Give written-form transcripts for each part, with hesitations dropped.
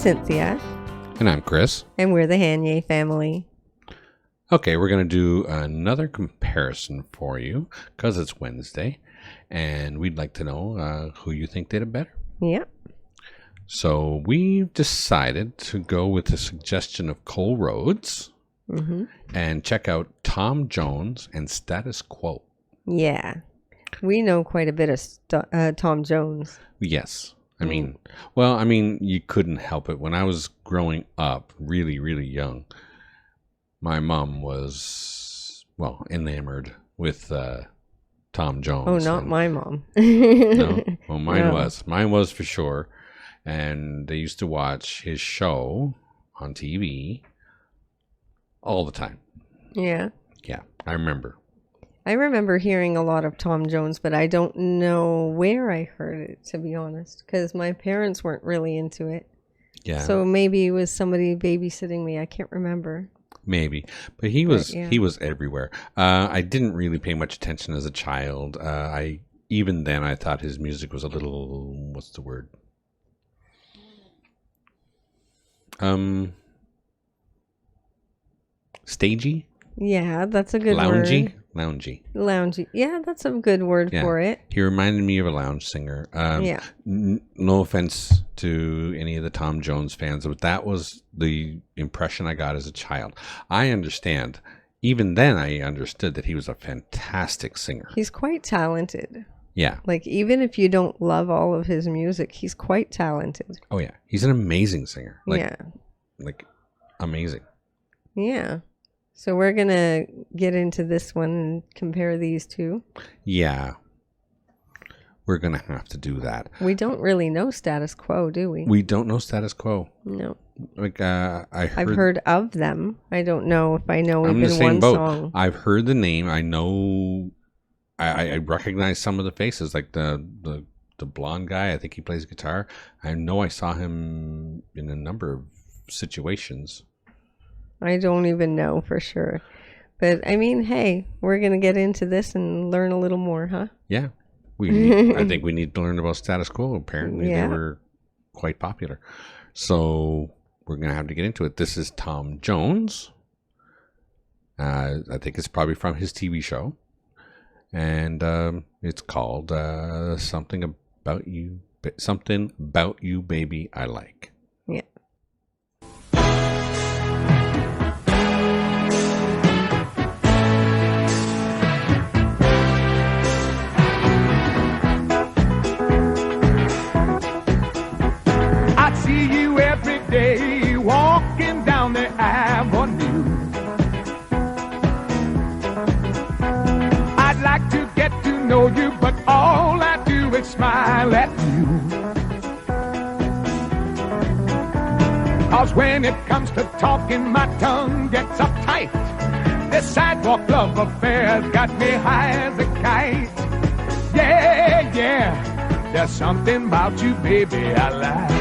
Cynthia. And I'm Chris. And we're the Hanye family. Okay, we're going to do another comparison for you because it's Wednesday. And we'd like to know who you think did it better. Yep. So we've decided to go with the suggestion of Cole Rhodes and check out Tom Jones and Status Quo. Yeah. We know quite a bit of Tom Jones. Yes. I mean, you couldn't help it. When I was growing up, really, really young, my mom was, enamored with Tom Jones. Oh, not my mom. No? Well, mine was. Mine was for sure. And they used to watch his show on TV all the time. Yeah. Yeah, I remember. I remember hearing a lot of Tom Jones, but I don't know where I heard it, to be honest, because my parents weren't really into it. Yeah. So maybe it was somebody babysitting me. I can't remember. Maybe, but he was everywhere. I didn't really pay much attention as a child. Even then I thought his music was a little, what's the word? Stagey? Yeah, that's a good word. Loungy. Yeah, that's a good word for it. He reminded me of a lounge singer. No offense to any of the Tom Jones fans, but that was the impression I got as a child. I understand. Even then, I understood that he was a fantastic singer. He's quite talented. Yeah. Like, even if you don't love all of his music, he's quite talented. Oh, yeah. He's an amazing singer. Like, amazing. Yeah. So we're going to get into this one and compare these two. Yeah. We're going to have to do that. We don't really know Status Quo, do we? We don't know Status Quo. No. Like, I've heard of them. I don't know if I know I'm even the same one boat. song. I've heard the name. I know... I recognize some of the faces, like the blonde guy. I think he plays guitar. I know I saw him in a number of situations. I don't even know for sure. But, I mean, hey, we're going to get into this and learn a little more, huh? Yeah. I think we need to learn about Status Quo. Apparently, they were quite popular. So, we're going to have to get into it. This is Tom Jones. I think it's probably from his TV show. And it's called Something About You, Baby, I Like. Yeah. I see you every day walking down the avenue. I'd like to get to know you, but all I do is smile at you. 'Cause when it comes to talking, my tongue gets uptight. This sidewalk love affair's got me high as a kite. Yeah, there's something about you, baby, I like.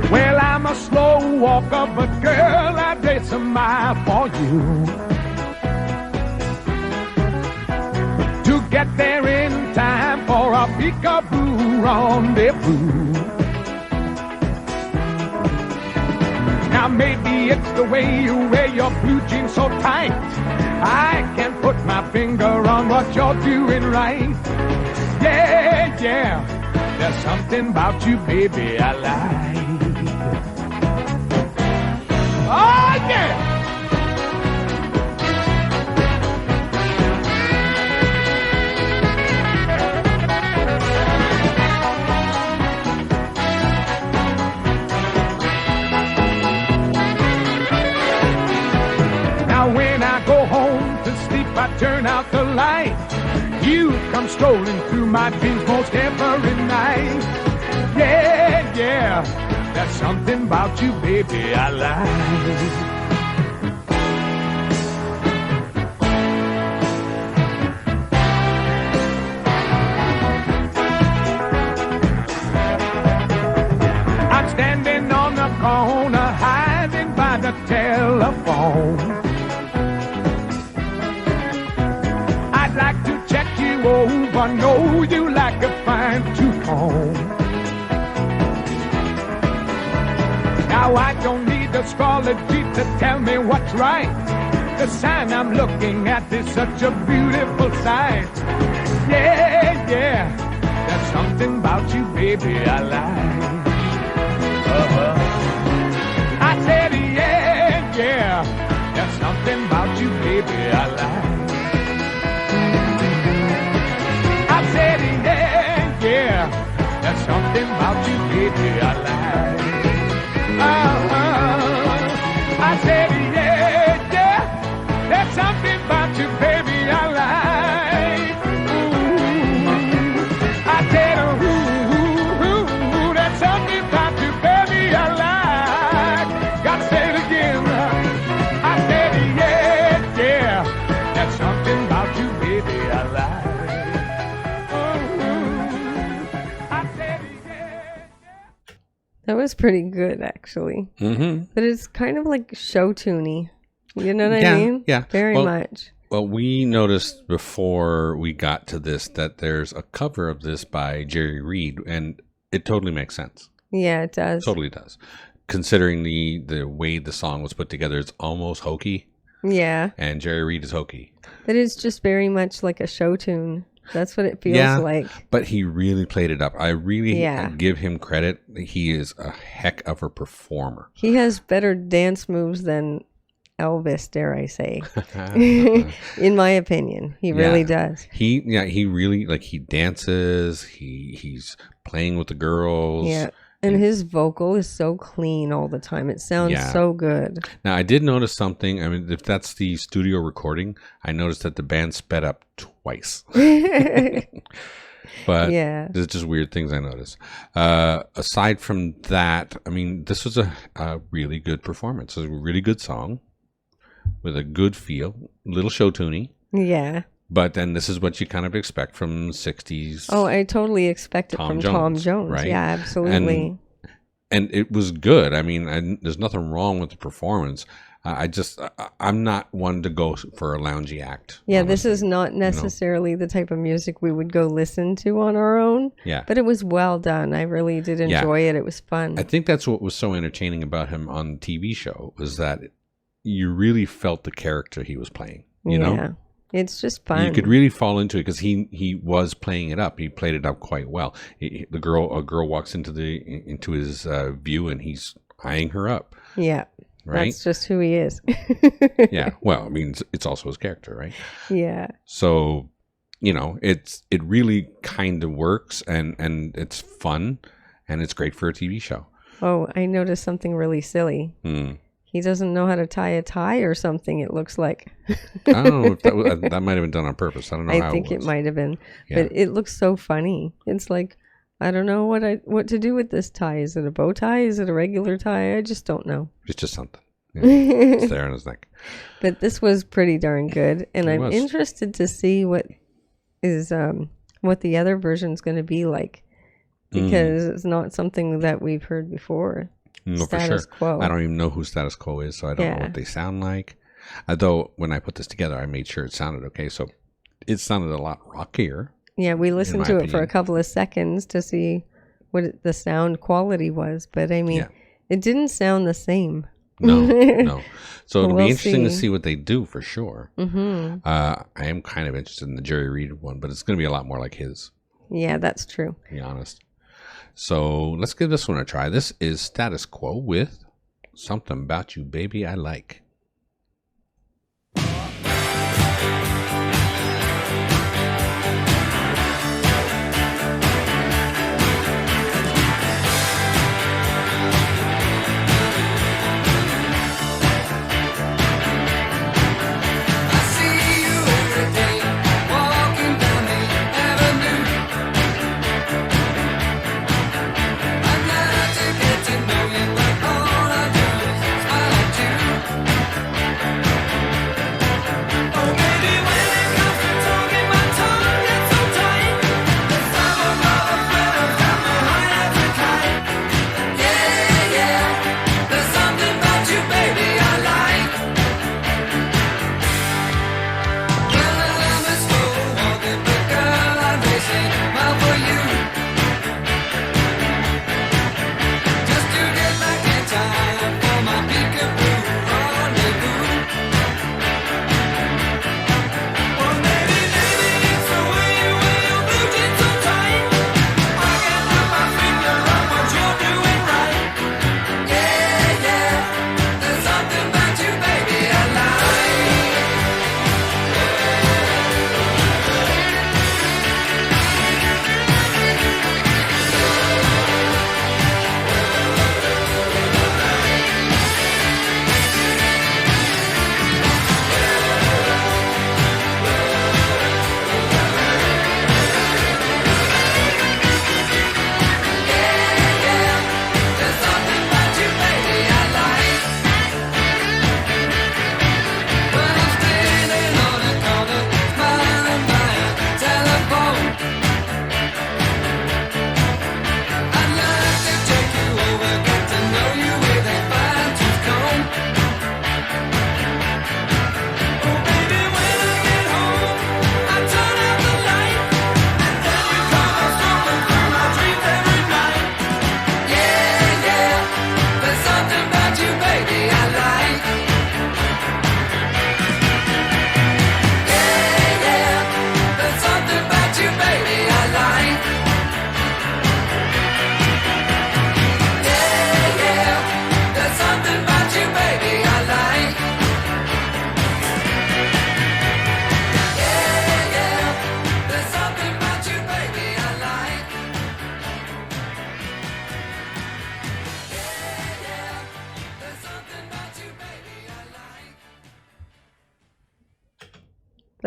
Well, I'm a slow walker, but girl, I'd race a mile for you. To get there in time for a peekaboo rendezvous. Now maybe it's the way you wear your blue jeans so tight. I can't put my finger on what you're doing right. Yeah, there's something about you, baby, I like. Oh, yeah! Now when I go home to sleep, I turn out the light. You come strolling through my dreams most every night. Yeah, there's something about you, baby, I like. I'm standing on the corner, hiding by the telephone. groove. I know you like a fine tooth comb. Now I don't need astrology to tell me what's right. The sign I'm looking at is such a beautiful sight. Yeah, yeah, there's something about you, baby, I like. I said, yeah, yeah, there's something about you, baby, I like. I said, yeah, yeah, there's something about you, baby, I like. I said, yeah, yeah, there's something about you, baby, I like. Ooh. I said, ooh, there's something about you, baby, I like. Gotta say it again. I said, yeah, yeah, there's something about you, baby, I like. Ooh. I said, yeah. That was pretty good, actually. Mm-hmm. But it's kind of like show tuney. You know what I mean? Yeah. Very much. Well, we noticed before we got to this that there's a cover of this by Jerry Reed, and it totally makes sense. Yeah, it does. Totally does. Considering the way the song was put together, it's almost hokey, Yeah. and Jerry Reed is hokey. But it's just very much like a show tune. That's what it feels like. But he really played it up. I really Yeah. give him credit. He is a heck of a performer. He has better dance moves than Elvis, dare I say. In my opinion. He really does. He really, like, he dances, he's playing with the girls. Yeah. And his vocal is so clean all the time. It sounds so good. Now, I did notice something. I mean, if that's the studio recording, I noticed that the band sped up twice. But there's just weird things I noticed. Aside from that, I mean, this was a really good performance. It was a really good song with a good feel, little show tuney. Yeah. But then this is what you kind of expect from 60s. Oh, I totally expect it from Tom Jones. Right? Yeah, absolutely. And it was good. I mean, there's nothing wrong with the performance. I'm not one to go for a loungy act. Yeah, honestly. this is not necessarily the type of music we would go listen to on our own. Yeah. But it was well done. I really did enjoy it. It was fun. I think that's what was so entertaining about him on the TV show, was that you really felt the character he was playing. You know? It's just fun. You could really fall into it because he was playing it up. He played it up quite well. A girl walks into his view, and he's eyeing her up. Yeah. Right? That's just who he is. Yeah. Well, I mean, it's also his character, right? Yeah. So, it really kind of works, and it's fun, and it's great for a TV show. Oh, I noticed something really silly. He doesn't know how to tie a tie or something, it looks like. I don't know if that might have been done on purpose. I don't know how I think it might have been. Yeah. But it looks so funny. It's like, I don't know what to do with this tie. Is it a bow tie? Is it a regular tie? I just don't know. It's just something. It's there on his neck. But this was pretty darn good. And I'm was. interested to see what the other version's going to be like. Because it's not something that we've heard before. No, Status for sure. Quo. I don't even know who Status Quo is, so I don't know what they sound like. Although when I put this together, I made sure it sounded okay. So it sounded a lot rockier. Yeah, we listened to it for a couple of seconds to see what the sound quality was. But I mean, it didn't sound the same. No. So it'll We'll be interesting to see. see what they do for sure. Mm-hmm. I am kind of interested in the Jerry Reed one, but it's going to be a lot more like his. Yeah, that's true. To be honest. So let's give this one a try. This is Status Quo with Something About You, Baby, I Like. I'd like to get to know you, but all I do is smile at you.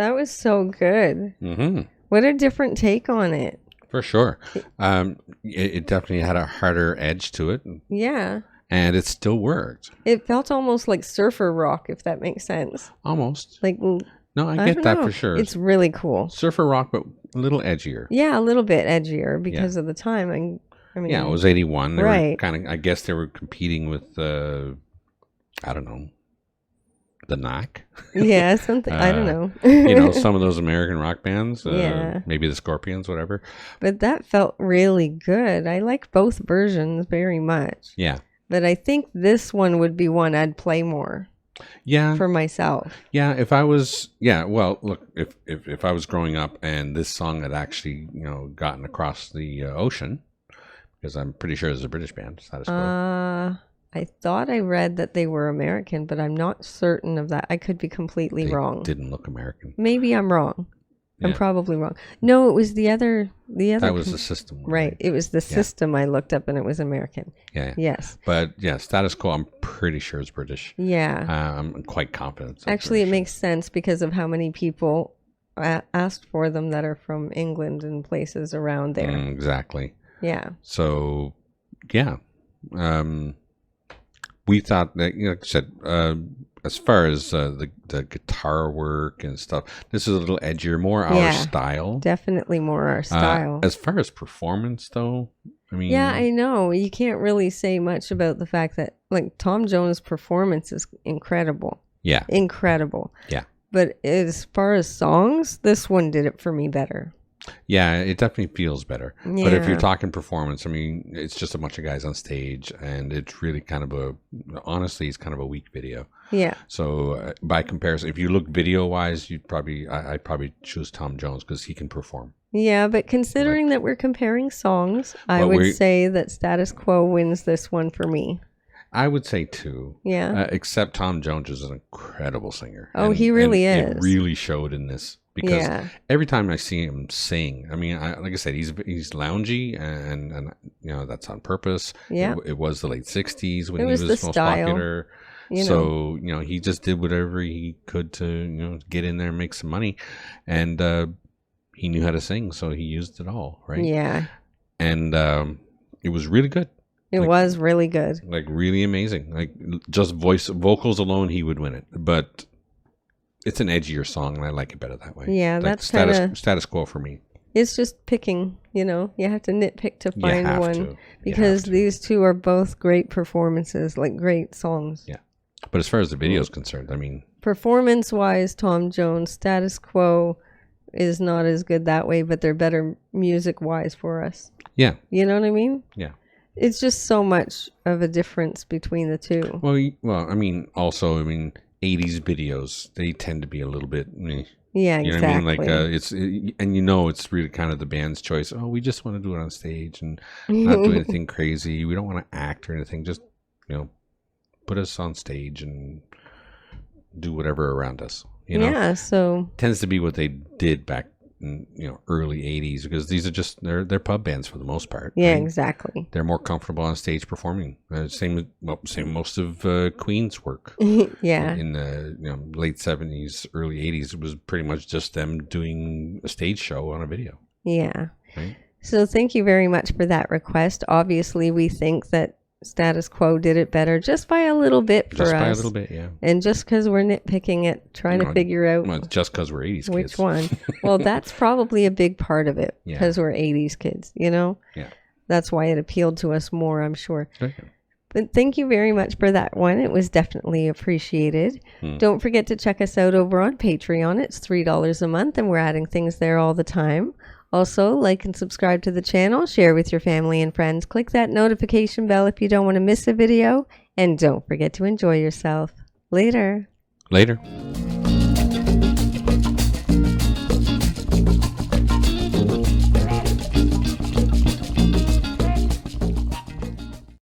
That was so good. Mm-hmm. What a different take on it. For sure. It definitely had a harder edge to it. Yeah. And it still worked. It felt almost like surfer rock, if that makes sense. Almost. Like, No, I I get don't that know. for sure. It's really cool. Surfer rock, but a little edgier. Yeah, a little bit edgier because of the time. I mean, Yeah, it was 81. They were right. kind of, I guess they were competing with, I don't know, the Knack. Yeah, something. I don't know. You know, some of those American rock bands. Yeah. Maybe the Scorpions, whatever. But that felt really good. I like both versions very much. Yeah. But I think this one would be one I'd play more Yeah. for myself. Yeah, if I was, yeah, well, look, if I was growing up and this song had actually, you know, gotten across the ocean, because I'm pretty sure it's a British band, Status Quo. I thought I read that they were American, but I'm not certain of that. I could be completely They wrong. didn't look American. Maybe I'm wrong. I'm Yeah. probably wrong. No, it was the other. That was the system. Right. It was the system I looked up and it was American. Yeah. Yes. But yeah, Status Quo, I'm pretty sure is British. Yeah. I'm quite confident. it's Actually, it British. makes sense because of how many people asked for them that are from England and places around there. Exactly. Yeah. So, yeah. We thought that, you know, like I said, as far as the guitar work and stuff, this is a little edgier, more our style. Definitely more our style. As far as performance, though, I mean, yeah, I know. You can't really say much about the fact that, like, Tom Jones' performance is incredible. Yeah. Incredible. Yeah. But as far as songs, this one did it for me better. Yeah, it definitely feels better. Yeah. But if you're talking performance, I mean, it's just a bunch of guys on stage, and it's really kind of honestly, it's kind of a weak video. Yeah. So by comparison, if you look video-wise, I'd probably choose Tom Jones because he can perform. Yeah, but considering that we're comparing songs, I would say that Status Quo wins this one for me. I would say too. Yeah. Except Tom Jones is an incredible singer. Oh, he really is. It really showed in this. Because every time I see him sing, I mean, like I said, he's loungy, and you know that's on purpose. Yeah, it was the late '60s when he was was the most style, popular. So you know, he just did whatever he could to, you know, get in there and make some money, and he knew how to sing, so he used it all, right? Yeah, and it was really good. It was really good, like really amazing. Like just vocals alone, he would win it, but. It's an edgier song, and I like it better that way. Yeah, like that's status quo for me. It's just picking, you know. You have to nitpick to find one because to. These two are both great performances, like great songs. Yeah, but as far as the video is concerned, I mean, performance-wise, Tom Jones, Status Quo is not as good that way, but they're better music-wise for us. Yeah, you know what I mean? Yeah. It's just so much of a difference between the two. Well, I mean, also, 80s videos, they tend to be a little bit yeah, you know exactly. what I mean? And you know, it's really kind of the band's choice. Oh, we just want to do it on stage and not do anything crazy. We don't want to act or anything. Just, you know, put us on stage and do whatever around us. You know? Yeah, so tends to be what they did back in, you know, early 80s, because these are just they're pub bands for the most part. Yeah, right? exactly. They're more comfortable on stage performing. Same most of Queen's work. Yeah. In the late 70s, early 80s, it was pretty much just them doing a stage show on a video. Yeah. Right? So thank you very much for that request. Obviously, we think that Status Quo did it better just by a little bit for us. Just by a little bit, yeah. And just because we're nitpicking it, trying to figure out just because we're 80s kids. Which one? Well, that's probably a big part of it, because we're 80s kids, you know? Yeah. That's why it appealed to us more, I'm sure. Okay. But thank you very much for that one. It was definitely appreciated. Don't forget to check us out over on Patreon. It's $3 a month, and we're adding things there all the time. Also, like and subscribe to the channel, share with your family and friends. Click that notification bell if you don't want to miss a video. And don't forget to enjoy yourself. Later. Later.